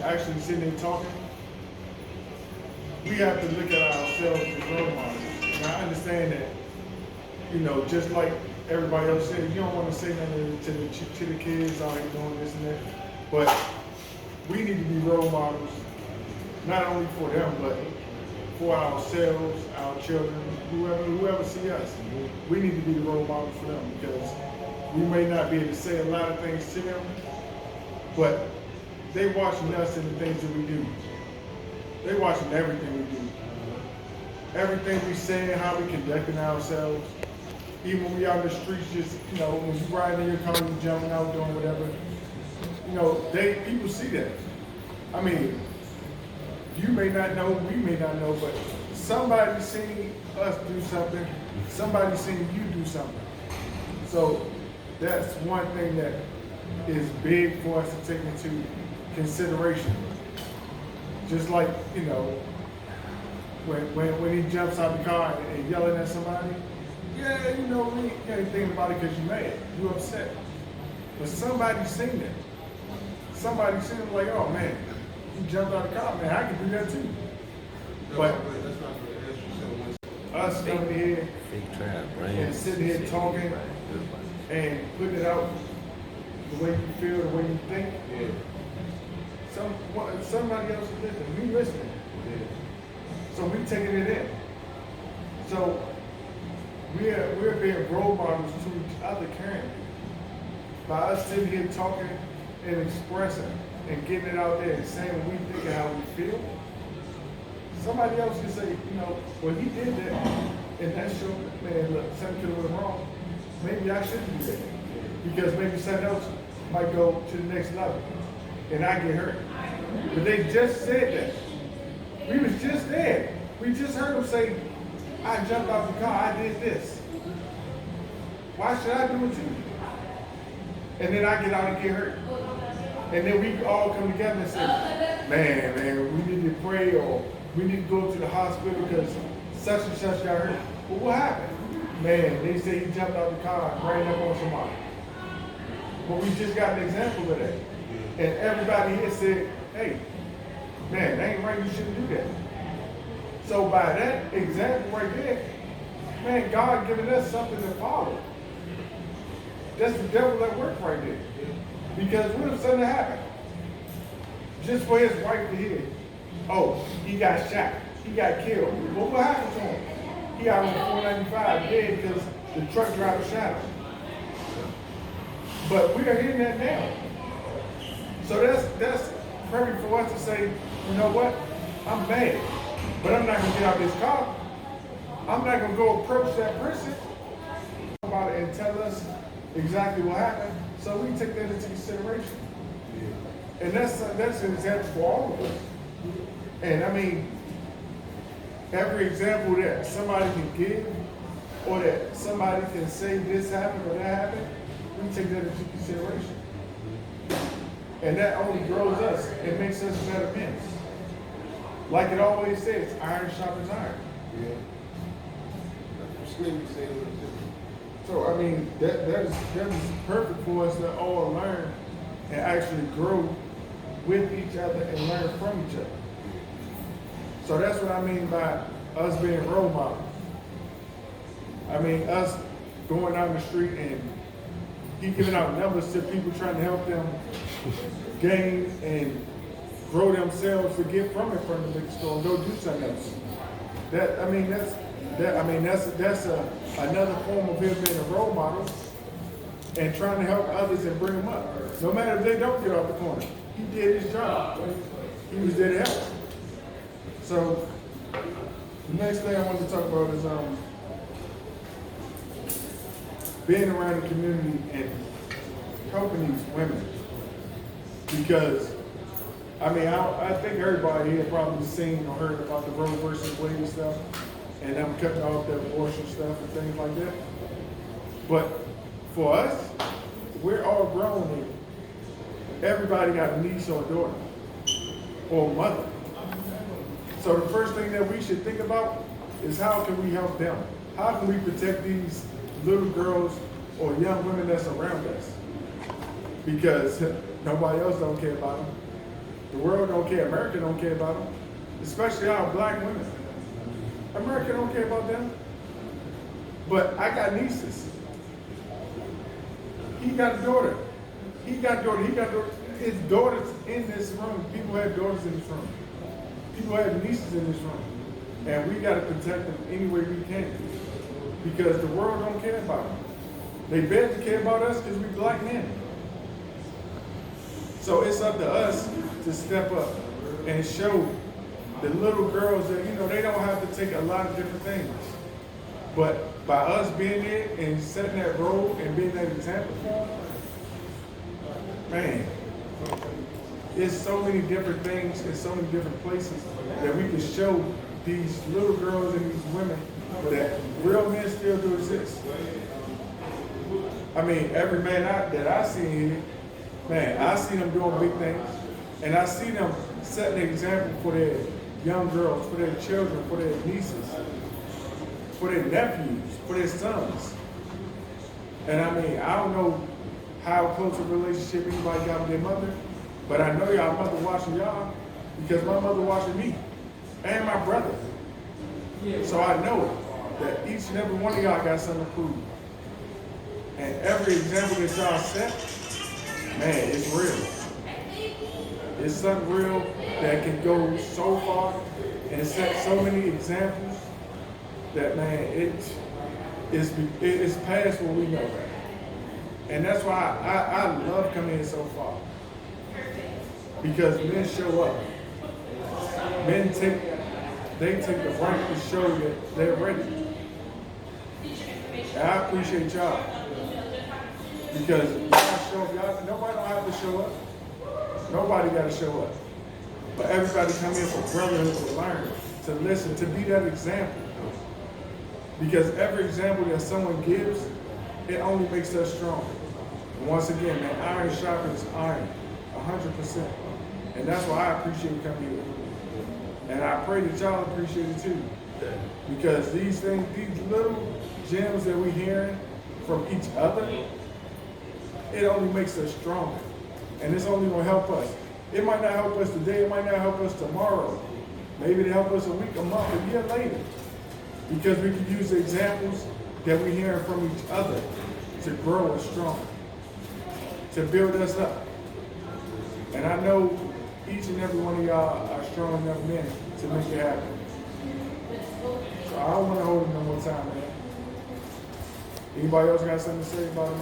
and actually sitting there talking, we have to look at ourselves as role models. And I understand that, just like everybody else said, you don't want to say nothing to the kids out here doing this and that. But we need to be role models, not only for them, but for ourselves, our children, whoever see us. We need to be the role models for them, because we may not be able to say a lot of things to them, but they watching us and the things that we do. They watching everything we do. Everything we say, how we conducting ourselves. Even when we out in the streets, just, when you riding in your car, you jumping out, doing whatever. People see that. I mean, you may not know, we may not know, but somebody seen us do something, somebody seen you do something. So that's one thing that is big for us to take into consideration. Just like, when he jumps out the car and yelling at somebody, yeah, we can't think about it because you're mad, you're upset. But somebody seen it. Somebody seen it like, oh man, he jumped out the car, man, I can do that too. But us coming here and sitting here talking and putting it out the way you feel, the way you think, somebody else is listening. We listening. So we taking it in. So we're being role models to each other currently. By us sitting here talking and expressing and getting it out there and saying what we think and how we feel, somebody else can say, well, he did that, and that showed, man, look, something could have went wrong. Maybe I shouldn't do that. Because maybe something else might go to the next level, and I get hurt. But they just said that. We was just there. We just heard them say, I jumped out the car, I did this. Why should I do it too? And then I get out and get hurt. And then we all come together and say, man, we need to pray, or we need to go to the hospital because such and such got hurt. Well, what happened? Man, they say he jumped out the car and ran up on somebody. But we just got an example of that. And everybody here said, hey, man, that ain't right, you shouldn't do that. So by that example right there, man, God giving us something to follow. That's the devil at work right there. Because what if something happened? Just for his wife to hear, oh, he got shot, he got killed. Well, what happened to him? He out on 495 dead because the truck driver shot him. But we are hearing that now. So that's perfect for us to say, you know what? I'm mad, but I'm not going to get out of this car. I'm not going to go approach that person about it and tell us exactly what happened. So we take that into consideration. Yeah. And that's an example for all of us. And I mean, every example that somebody can give, or that somebody can say this happened or that happened, we take that into consideration. And that only grows us and makes us better men. Like it always says, iron sharpens iron. Yeah. So I mean, that is perfect for us to all learn and actually grow with each other and learn from each other. So that's what I mean by us being role models. I mean, us going down the street and he giving out numbers to people trying to help them gain and grow themselves to get from it from the liquor store and go do something else. That's another form of him being a role model and trying to help others and bring them up. No matter if they don't get off the corner, he did his job. He was there to help. So the next thing I wanted to talk about is being around the community and helping these women. Because I think everybody here probably seen or heard about the Roe versus Wade stuff, and them cutting off their abortion stuff and things like that. But for us, we're all grown and everybody got a niece or a daughter or a mother. So the first thing that we should think about is how can we help them? How can we protect these little girls or young women that's around us? Because nobody else don't care about them. The world don't care. America don't care about them, especially our black women. America don't care about them. But I got nieces. He got a daughter. He got daughter. He got daughter. His daughters in this room. People have daughters in this room. People have nieces in this room. And we got to protect them any way we can. Because the world don't care about them. They barely care about us because we black men. So it's up to us to step up and show the little girls that, you know, they don't have to take a lot of different things. But by us being there and setting that role and being that example for them, man, there's so many different things in so many different places that we can show these little girls and these women that real men still do exist. I mean, every man that I see here, man, I see them doing big things, and I see them setting an example for their young girls, for their children, for their nieces, for their nephews, for their sons. And I mean, I don't know how close a relationship anybody got with their mother, but I know y'all mother watching y'all because my mother watching me and my brother. So I know that each and every one of y'all got something to prove. And every example that y'all set, man, it's real. It's something real that can go so far and set so many examples that, man, it's past what we know. And that's why I love coming here so far. Because men show up. Men take the right to show that they're ready. And I appreciate y'all. Because y'all show up, nobody don't have to show up. Nobody got to show up. But everybody come here for brotherhood to learn, to listen, to be that example. Because every example that someone gives, it only makes us stronger. And once again, man, iron sharpens iron, 100%. And that's why I appreciate coming here. And I pray that y'all appreciate it too. Because these things, these little gems that we're hearing from each other, it only makes us stronger. And it's only going to help us. It might not help us today, it might not help us tomorrow. Maybe it'll help us a week, a month, a year later. Because we can use the examples that we're hearing from each other to grow us stronger, to build us up. And I know each and every one of y'all are strong enough men to make it happen. So I don't want to hold it no more time, man. Anybody else got something to say about it?